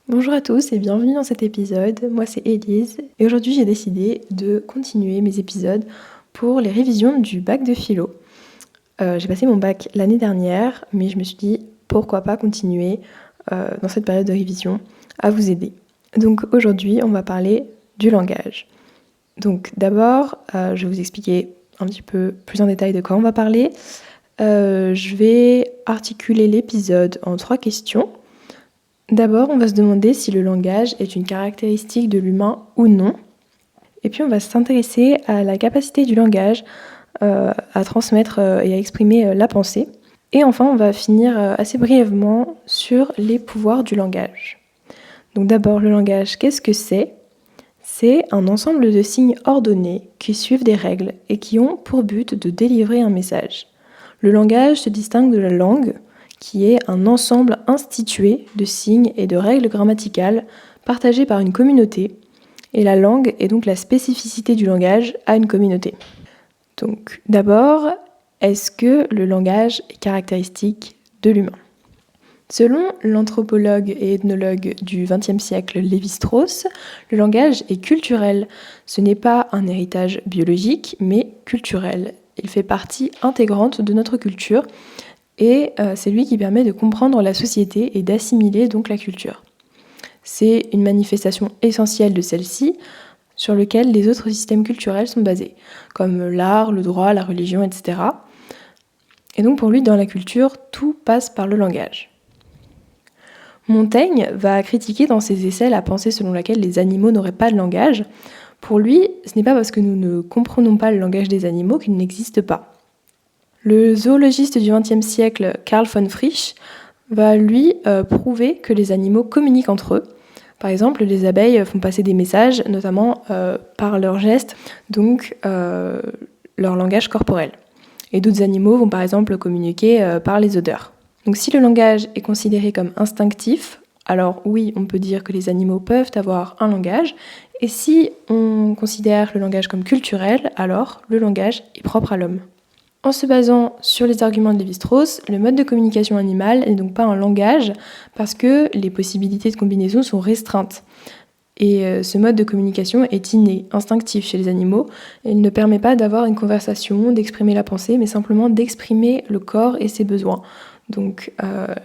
Bonjour à tous et bienvenue dans cet épisode. Moi c'est Élise et aujourd'hui j'ai décidé de continuer mes épisodes pour les révisions du bac de philo. J'ai passé mon bac l'année dernière, mais je me suis dit pourquoi pas continuer dans cette période de révision à vous aider. Donc aujourd'hui on va parler du langage. Donc d'abord je vais vous expliquer un petit peu plus en détail de quoi on va parler. Je vais articuler l'épisode en 3 questions. D'abord, on va se demander si le langage est une caractéristique de l'humain ou non. Et puis, on va s'intéresser à la capacité du langage à transmettre et à exprimer la pensée. Et enfin, on va finir assez brièvement sur les pouvoirs du langage. Donc d'abord, le langage, qu'est-ce que c'est ? C'est un ensemble de signes ordonnés qui suivent des règles et qui ont pour but de délivrer un message. Le langage se distingue de la langue, qui est un ensemble institué de signes et de règles grammaticales partagées par une communauté, et la langue est donc la spécificité du langage à une communauté. Donc d'abord, est-ce que le langage est caractéristique de l'humain ? Selon l'anthropologue et ethnologue du XXe siècle Lévi-Strauss, le langage est culturel. Ce n'est pas un héritage biologique, mais culturel. Il fait partie intégrante de notre culture et c'est lui qui permet de comprendre la société et d'assimiler donc la culture. C'est une manifestation essentielle de celle-ci sur laquelle les autres systèmes culturels sont basés, comme l'art, le droit, la religion, etc. Et donc pour lui, dans la culture, tout passe par le langage. Montaigne va critiquer dans ses essais la pensée selon laquelle les animaux n'auraient pas de langage. Pour lui, ce n'est pas parce que nous ne comprenons pas le langage des animaux qu'il n'existe pas. Le zoologiste du XXe siècle, Karl von Frisch, va lui prouver que les animaux communiquent entre eux. Par exemple, les abeilles font passer des messages, notamment par leurs gestes, donc leur langage corporel. Et d'autres animaux vont par exemple communiquer par les odeurs. Donc si le langage est considéré comme instinctif, alors oui, on peut dire que les animaux peuvent avoir un langage. Et si on considère le langage comme culturel, alors le langage est propre à l'homme. En se basant sur les arguments de Lévi-Strauss, le mode de communication animale n'est donc pas un langage parce que les possibilités de combinaison sont restreintes. Et ce mode de communication est inné, instinctif chez les animaux. Il ne permet pas d'avoir une conversation, d'exprimer la pensée, mais simplement d'exprimer le corps et ses besoins. Donc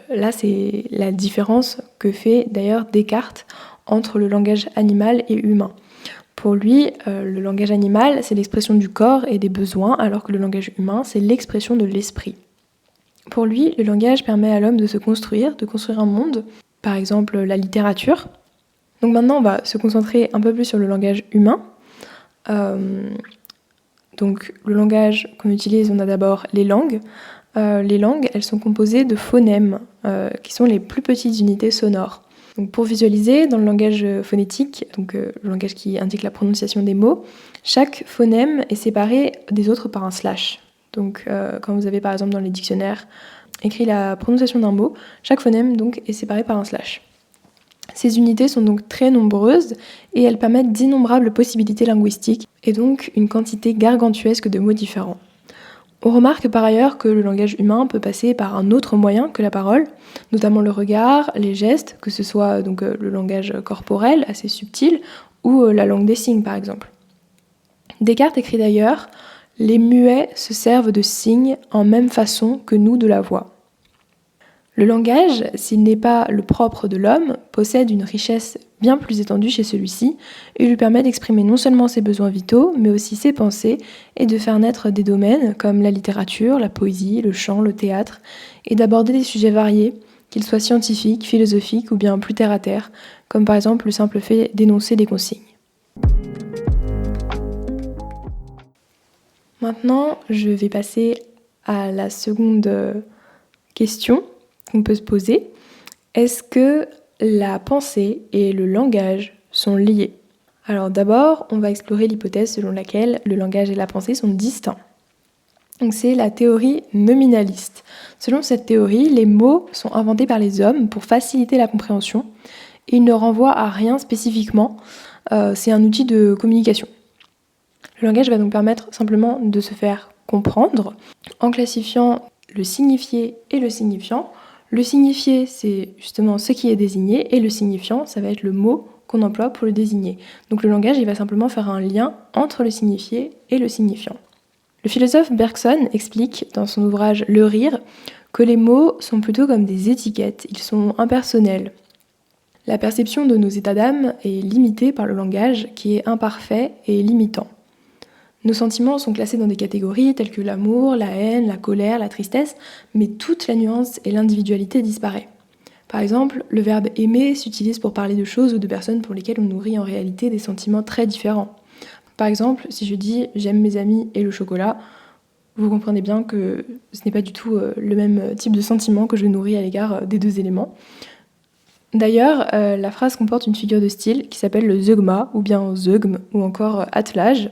là, c'est la différence que fait d'ailleurs Descartes entre le langage animal et humain. Pour lui, le langage animal, c'est l'expression du corps et des besoins, alors que le langage humain, c'est l'expression de l'esprit. Pour lui, le langage permet à l'homme de se construire, de construire un monde, par exemple la littérature. Donc maintenant, on va se concentrer un peu plus sur le langage humain. Donc le langage qu'on utilise, on a d'abord les langues. Les langues, elles sont composées de phonèmes, qui sont les plus petites unités sonores. Donc pour visualiser, dans le langage phonétique, donc le langage qui indique la prononciation des mots, chaque phonème est séparé des autres par un slash. Donc quand vous avez par exemple dans les dictionnaires écrit la prononciation d'un mot, chaque phonème donc est séparé par un slash. Ces unités sont donc très nombreuses et elles permettent d'innombrables possibilités linguistiques et donc une quantité gargantuesque de mots différents. On remarque par ailleurs que le langage humain peut passer par un autre moyen que la parole, notamment le regard, les gestes, que ce soit donc le langage corporel assez subtil ou la langue des signes par exemple. Descartes écrit d'ailleurs « Les muets se servent de signes en même façon que nous de la voix ». Le langage, s'il n'est pas le propre de l'homme, possède une richesse bien plus étendue chez celui-ci et lui permet d'exprimer non seulement ses besoins vitaux, mais aussi ses pensées et de faire naître des domaines comme la littérature, la poésie, le chant, le théâtre, et d'aborder des sujets variés, qu'ils soient scientifiques, philosophiques ou bien plus terre-à-terre, comme par exemple le simple fait d'énoncer des consignes. Maintenant, je vais passer à la seconde question qu'on peut se poser. Est-ce que la pensée et le langage sont liés ? Alors d'abord, on va explorer l'hypothèse selon laquelle le langage et la pensée sont distincts. Donc c'est la théorie nominaliste. Selon cette théorie, les mots sont inventés par les hommes pour faciliter la compréhension et ils ne renvoient à rien spécifiquement. C'est un outil de communication. Le langage va donc permettre simplement de se faire comprendre en classifiant le signifié et le signifiant. Le signifié, c'est justement ce qui est désigné, et le signifiant, ça va être le mot qu'on emploie pour le désigner. Donc le langage, il va simplement faire un lien entre le signifié et le signifiant. Le philosophe Bergson explique dans son ouvrage Le Rire que les mots sont plutôt comme des étiquettes, ils sont impersonnels. La perception de nos états d'âme est limitée par le langage qui est imparfait et limitant. Nos sentiments sont classés dans des catégories telles que l'amour, la haine, la colère, la tristesse, mais toute la nuance et l'individualité disparaît. Par exemple, le verbe aimer s'utilise pour parler de choses ou de personnes pour lesquelles on nourrit en réalité des sentiments très différents. Par exemple, si je dis j'aime mes amis et le chocolat, vous comprenez bien que ce n'est pas du tout le même type de sentiment que je nourris à l'égard des deux éléments. D'ailleurs, la phrase comporte une figure de style qui s'appelle le zeugma, ou bien zeugme, ou encore attelage.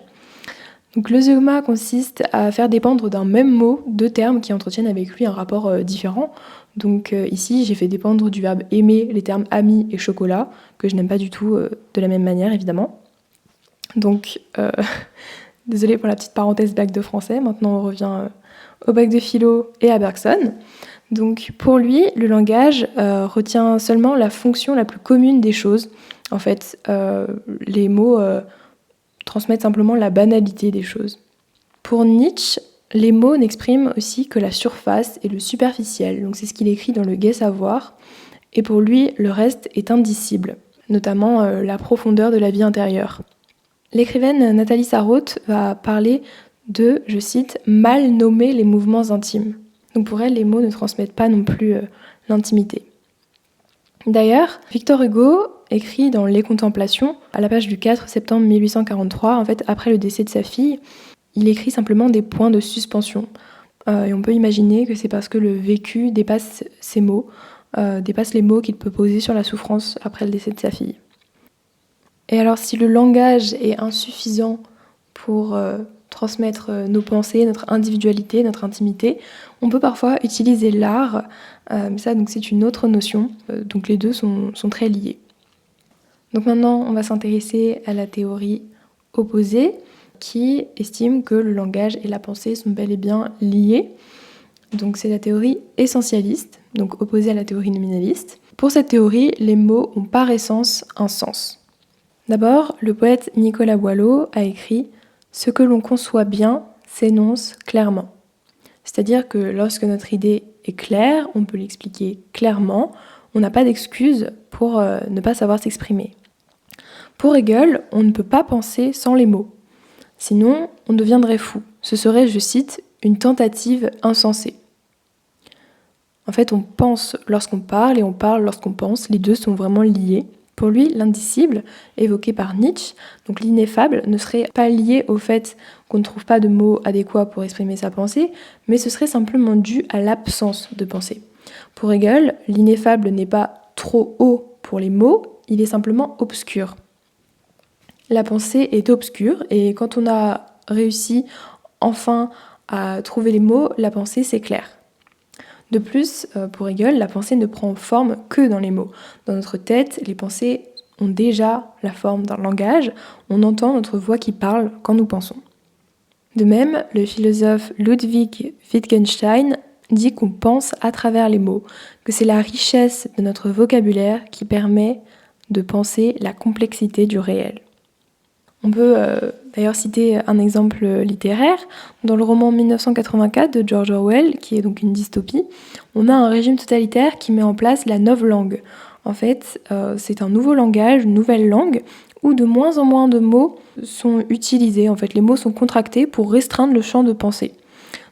Donc le zeugma consiste à faire dépendre d'un même mot deux termes qui entretiennent avec lui un rapport différent. Donc ici, j'ai fait dépendre du verbe aimer les termes ami et chocolat, que je n'aime pas du tout de la même manière, évidemment. Donc, désolée pour la petite parenthèse bac de français, maintenant on revient au bac de philo et à Bergson. Donc pour lui, le langage retient seulement la fonction la plus commune des choses. En fait, les mots transmettent simplement la banalité des choses. Pour Nietzsche, les mots n'expriment aussi que la surface et le superficiel. Donc c'est ce qu'il écrit dans Le Gai Savoir. Et pour lui, le reste est indicible, notamment la profondeur de la vie intérieure. L'écrivaine Nathalie Sarraute va parler de, je cite, « mal nommer les mouvements intimes ». Donc pour elle, les mots ne transmettent pas non plus l'intimité. D'ailleurs, Victor Hugo écrit dans Les Contemplations, à la page du 4 septembre 1843, en fait, après le décès de sa fille, il écrit simplement des points de suspension. Et on peut imaginer que c'est parce que le vécu dépasse ces mots, dépasse les mots qu'il peut poser sur la souffrance après le décès de sa fille. Et alors, si le langage est insuffisant pour transmettre nos pensées, notre individualité, notre intimité, on peut parfois utiliser l'art, mais ça donc c'est une autre notion, donc les deux sont très liés. Donc maintenant on va s'intéresser à la théorie opposée qui estime que le langage et la pensée sont bel et bien liés. Donc c'est la théorie essentialiste, donc opposée à la théorie nominaliste. Pour cette théorie, les mots ont par essence un sens. D'abord, le poète Nicolas Boileau a écrit « Ce que l'on conçoit bien s'énonce clairement ». C'est-à-dire que lorsque notre idée est claire, on peut l'expliquer clairement, on n'a pas d'excuse pour ne pas savoir s'exprimer. Pour Hegel, on ne peut pas penser sans les mots. Sinon, on deviendrait fou. Ce serait, je cite, une tentative insensée. En fait, on pense lorsqu'on parle et on parle lorsqu'on pense. Les deux sont vraiment liés. Pour lui, l'indicible, évoqué par Nietzsche, donc l'ineffable, ne serait pas lié au fait qu'on ne trouve pas de mots adéquats pour exprimer sa pensée, mais ce serait simplement dû à l'absence de pensée. Pour Hegel, l'ineffable n'est pas trop haut pour les mots, il est simplement obscur. La pensée est obscure et quand on a réussi enfin à trouver les mots, la pensée s'éclaire. De plus, pour Hegel, la pensée ne prend forme que dans les mots. Dans notre tête, les pensées ont déjà la forme d'un langage, on entend notre voix qui parle quand nous pensons. De même, le philosophe Ludwig Wittgenstein dit qu'on pense à travers les mots, que c'est la richesse de notre vocabulaire qui permet de penser la complexité du réel. On peut d'ailleurs citer un exemple littéraire. Dans le roman 1984 de George Orwell, qui est donc une dystopie, on a un régime totalitaire qui met en place la novlangue. En fait, c'est un nouveau langage, une nouvelle langue, où de moins en moins de mots sont utilisés. En fait, les mots sont contractés pour restreindre le champ de pensée.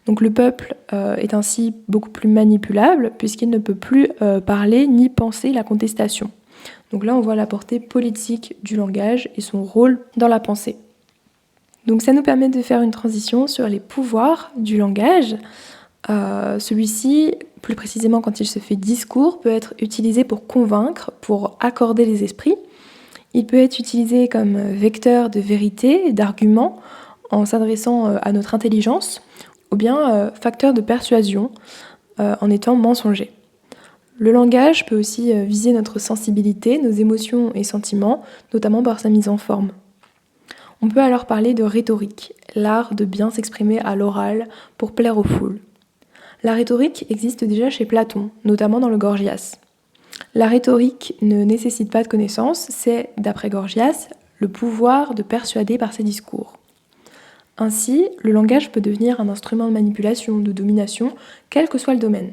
Donc le peuple est ainsi beaucoup plus manipulable, puisqu'il ne peut plus parler ni penser la contestation. Donc là, on voit la portée politique du langage et son rôle dans la pensée. Donc ça nous permet de faire une transition sur les pouvoirs du langage. Celui-ci, plus précisément quand il se fait discours, peut être utilisé pour convaincre, pour accorder les esprits. Il peut être utilisé comme vecteur de vérité, d'argument, en s'adressant à notre intelligence, ou bien facteur de persuasion, en étant mensonger. Le langage peut aussi viser notre sensibilité, nos émotions et sentiments, notamment par sa mise en forme. On peut alors parler de rhétorique, l'art de bien s'exprimer à l'oral pour plaire aux foules. La rhétorique existe déjà chez Platon, notamment dans le Gorgias. La rhétorique ne nécessite pas de connaissances, c'est, d'après Gorgias, le pouvoir de persuader par ses discours. Ainsi, le langage peut devenir un instrument de manipulation, de domination, quel que soit le domaine.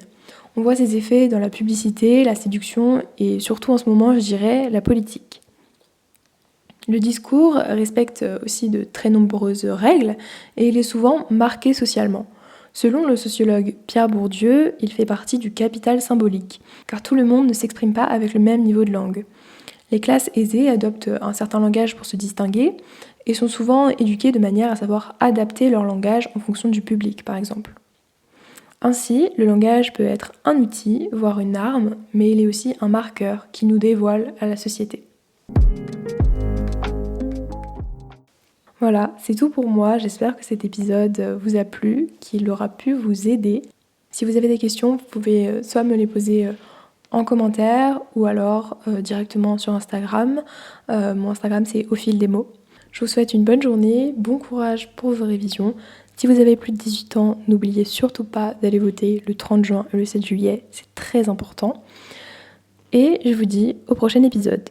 On voit ses effets dans la publicité, la séduction et surtout en ce moment, je dirais, la politique. Le discours respecte aussi de très nombreuses règles et il est souvent marqué socialement. Selon le sociologue Pierre Bourdieu, il fait partie du capital symbolique, car tout le monde ne s'exprime pas avec le même niveau de langue. Les classes aisées adoptent un certain langage pour se distinguer et sont souvent éduquées de manière à savoir adapter leur langage en fonction du public, par exemple. Ainsi, le langage peut être un outil, voire une arme, mais il est aussi un marqueur qui nous dévoile à la société. Voilà, c'est tout pour moi. J'espère que cet épisode vous a plu, qu'il aura pu vous aider. Si vous avez des questions, vous pouvez soit me les poser en commentaire ou alors directement sur Instagram. Mon Instagram, c'est au fil des mots. Je vous souhaite une bonne journée, bon courage pour vos révisions. Si vous avez plus de 18 ans, n'oubliez surtout pas d'aller voter le 30 juin et le 7 juillet, c'est très important. Et je vous dis au prochain épisode.